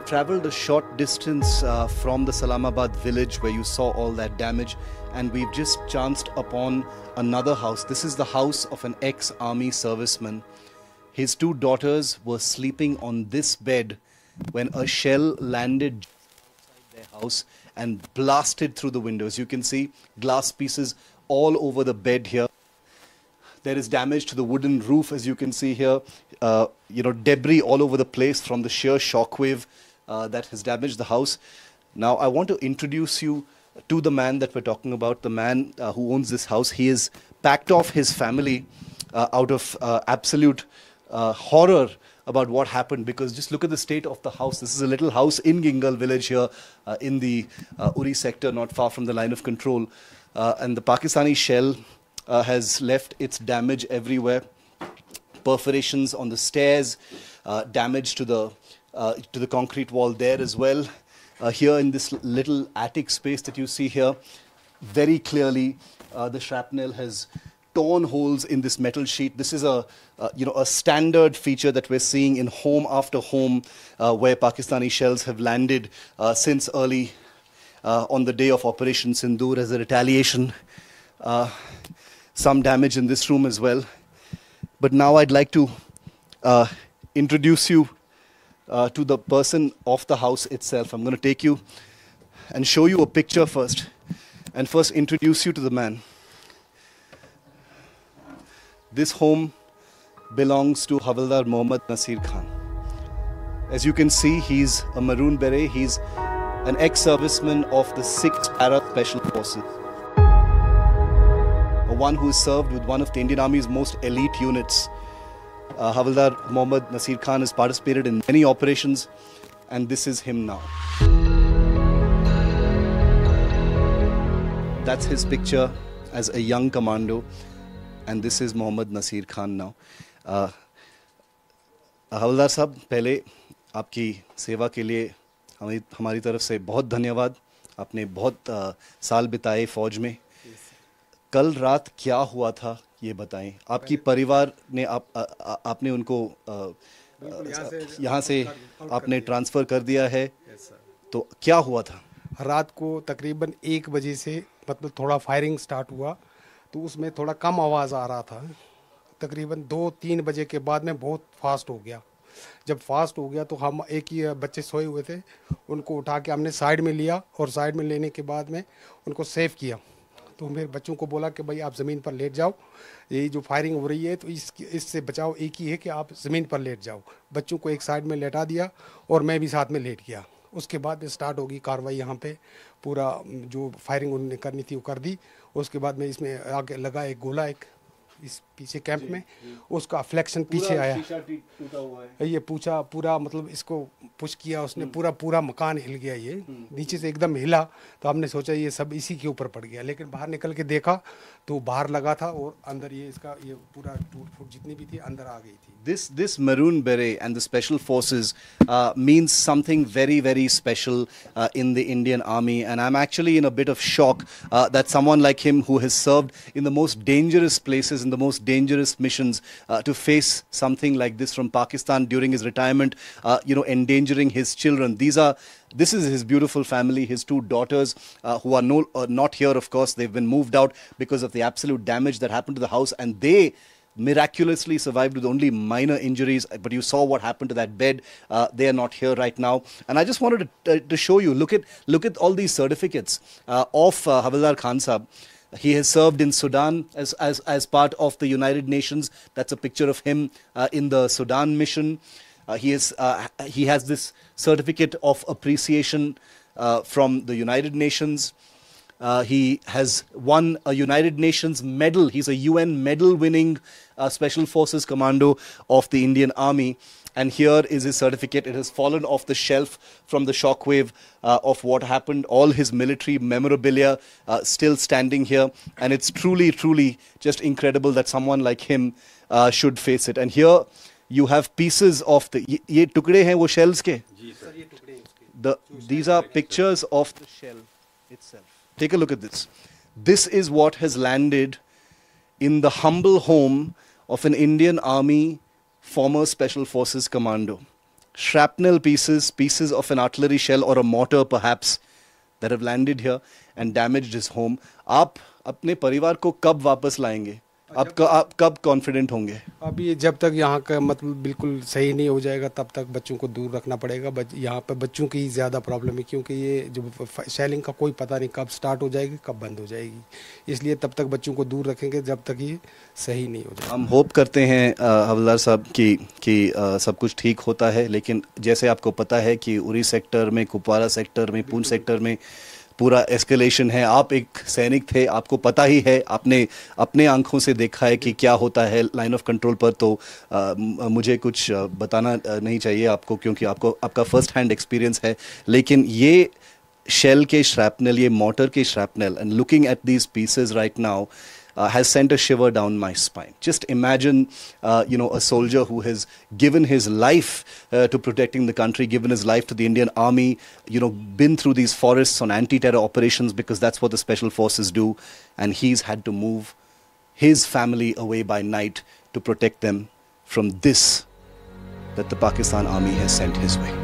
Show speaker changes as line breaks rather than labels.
We've traveled a short distance from the Salamabad village where you saw all that damage, and we've just chanced upon another house. This is the house of an ex-army serviceman. His two daughters were sleeping on this bed when a shell landed outside their house and blasted through the windows. You can see glass pieces all over the bed here. There is damage to the wooden roof, as you can see here. Debris all over the place from the sheer shockwave that has damaged the house. Now, I want to introduce you to the man that we're talking about, the man who owns this house. He has packed off his family out of absolute horror about what happened, because just look at the state of the house. This is a little house in Gingal village here in the Uri sector, not far from the line of control. And the Pakistani shell has left its damage everywhere. Perforations on the stairs, damage to the concrete wall there as well. Here in this little attic space that you see here, very clearly the shrapnel has torn holes in this metal sheet. This is a standard feature that we're seeing in home after home where Pakistani shells have landed since early on the day of Operation Sindoor as a retaliation. Some damage in this room as well. But now I'd like to introduce you to the person of the house itself. I'm going to take you and show you a picture first, and first introduce you to the man. This home belongs to Havildar Mohammad Nasir Khan. As you can see, he's a Maroon Beret. He's an ex-serviceman of the 6th Para Special Forces. One who served with one of the Indian Army's most elite units. Havildar Mohammad Nasir Khan has participated in many operations, and this is him now. That's his picture as a young commando, and this is Mohammad Nasir Khan now. Havildar साहब, पहले आपकी सेवा के लिए हमारी तरफ से बहुत धन्यवाद. आपने बहुत साल बिताए फौज में. कल रात क्या हुआ था ये बताएं. आपकी परिवार ने आपने उनको यहाँ से आपने ट्रांसफ़र कर दिया है, तो क्या हुआ था?
रात को तकरीबन 1 बजे से मतलब थोड़ा फायरिंग स्टार्ट हुआ, तो उसमें थोड़ा कम आवाज़ आ रहा था. तकरीबन 2-3 बजे के बाद में बहुत फास्ट हो गया. जब फास्ट हो गया तो हम एक ही बच्चे सोए हुए थे, उनको उठा के हमने साइड में लिया, और साइड में लेने के बाद में उनको सेव किया. तो मेरे बच्चों को बोला कि भाई आप ज़मीन पर लेट जाओ, ये जो फायरिंग हो रही है तो इससे बचाव एक ही है कि आप ज़मीन पर लेट जाओ. बच्चों को एक साइड में लेटा दिया और मैं भी साथ में लेट गया. उसके बाद में स्टार्ट होगी कार्रवाई. यहाँ पे पूरा जो फायरिंग उन्होंने करनी थी वो कर दी. उसके बाद में इसमें आगे लगा एक गोला, एक इस पीछे कैंप में, उसका फ्लेक्शन पीछे आया. ये पूरा मतलब इसको पुश किया उसने, पूरा मकान हिल गया. ये नीचे से एकदम हिला, तो हमने सोचा ये सब इसी के ऊपर पड़ गया. लेकिन बाहर निकल के देखा तो बाहर लगा था, और अंदर ये इसका ये पूरा टूट फूट जितनी भी थी अंदर आ गई थी.
This Maroon Beret and the Special Forces means something very, very special in the Indian Army, and I'm actually in a bit of shock that someone like him, who has served in the most dangerous places, in the most dangerous missions, to face something like this from Pakistan during his retirement, endangering his children. This is his beautiful family, his two daughters, who are not here, of course. They've been moved out because of the absolute damage that happened to the house, and they miraculously survived with only minor injuries. But you saw what happened to that bed. They are not here right now. And I just wanted to show you, look at all these certificates of Havildar Khan Sahab. He has served in Sudan as part of the United Nations. That's a picture of him in the Sudan mission. He has this certificate of appreciation from the United Nations. He has won a United Nations medal. He's a UN medal-winning Special Forces Commando of the Indian Army. And here is his certificate. It has fallen off the shelf from the shockwave of what happened. All his military memorabilia still standing here. And it's truly, truly just incredible that someone like him should face it. And here you have pieces of the... ये टुकड़े हैं वो shells के? जी sir, ये टुकड़े हैं उसके. These are pictures of the shell itself. Take a look at this. This is what has landed in the humble home of an Indian Army former Special Forces commando. shrapnel pieces, pieces of an artillery shell or a mortar perhaps, that have landed here and damaged his home. आप अपने परिवार को कब वापस लाएंगे? आप कब confident होंगे?
अभी जब तक यहाँ का मतलब बिल्कुल सही नहीं हो जाएगा तब तक बच्चों को दूर रखना पड़ेगा। यहाँ पर बच्चों की ज़्यादा प्रॉब्लम है, क्योंकि ये जो शेलिंग का कोई पता नहीं कब स्टार्ट हो जाएगी कब बंद हो जाएगी, इसलिए तब तक बच्चों को दूर रखेंगे जब तक ये सही नहीं हो जाएगा।
हम होप करते हैं हवलदार साहब कि सब कुछ ठीक होता है, लेकिन जैसे आपको पता है कि उरी सेक्टर में, कुपवारा सेक्टर में, पूंछ सेक्टर में पूरा एस्केलेशन है। आप एक सैनिक थे, आपको पता ही है, आपने अपने आंखों से देखा है कि क्या होता है लाइन ऑफ कंट्रोल पर। तो मुझे कुछ बताना नहीं चाहिए आपको, क्योंकि आपका फर्स्ट हैंड एक्सपीरियंस है। लेकिन ये शेल के श्रैपनल, ये मोटर के shrapnel, and looking at these pieces right now has sent a shiver down my spine. Just imagine, a soldier who has given his life to protecting the country, given his life to the Indian Army, been through these forests on anti-terror operations, because that's what the special forces do, and he's had to move his family away by night to protect them from this that the Pakistan Army has sent his way.